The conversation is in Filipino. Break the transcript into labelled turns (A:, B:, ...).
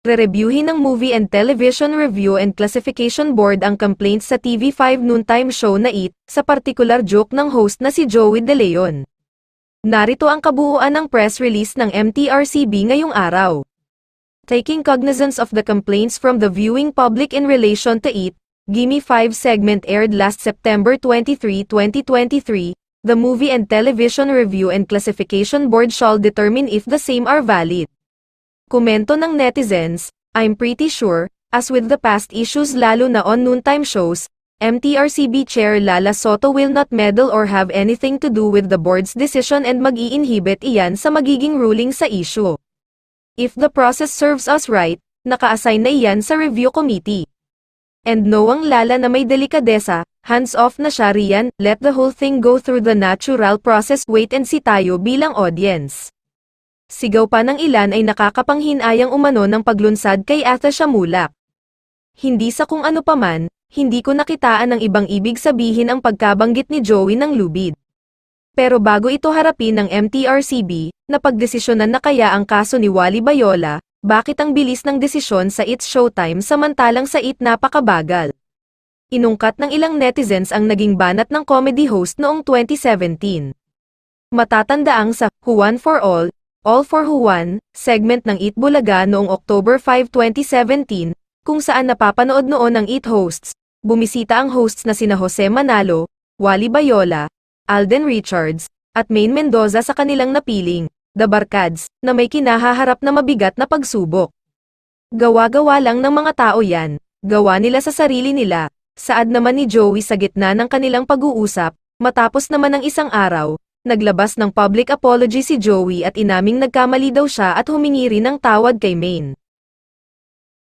A: Re-reviewin ng Movie and Television Review and Classification Board ang complaints sa TV5 noontime show na It, sa particular joke ng host na si Joey De Leon. Narito ang kabuuan ng press release ng MTRCB ngayong araw. Taking cognizance of the complaints from the viewing public in relation to It, Gimme 5 segment aired last September 23, 2023, the Movie and Television Review and Classification Board shall determine if the same are valid. Komento ng netizens, I'm pretty sure, as with the past issues lalo na on noontime shows, MTRCB Chair Lala Soto will not meddle or have anything to do with the board's decision and mag-i-inhibit iyan sa magiging ruling sa issue. If the process serves us right, naka-assign na iyan sa review committee. And knowang Lala na may delikadesa, hands off na siya riyan, let the whole thing go through the natural process, wait and see tayo bilang audience. Sigaw pa ng ilan ay nakakapanghinayang umano ng paglunsad kay Ate Shamulak. Hindi sa kung ano paman, hindi ko nakitaan ng ibang ibig sabihin ang pagkabanggit ni Joey ng lubid. Pero bago ito harapin ng MTRCB, napagdesisyonan na kaya ang kaso ni Wally Bayola, bakit ang bilis ng desisyon sa It's Showtime samantalang sa It napakabagal? Inungkat ng ilang netizens ang naging banat ng comedy host noong 2017. Matatandaang sa Who One for All for Who One, segment ng It Bulaga noong October 5, 2017, kung saan napapanood noon ng It hosts, bumisita ang hosts na sina Jose Manalo, Wally Bayola, Alden Richards, at Maine Mendoza sa kanilang napiling, The Barkads, na may kinahaharap na mabigat na pagsubok. Gawa-gawa lang ng mga tao yan, gawa nila sa sarili nila, saad naman ni Joey sa gitna ng kanilang pag-uusap, matapos naman ng isang araw, naglabas ng public apology si Joey at inaming nagkamali daw siya at humingi rin ng tawad kay Maine.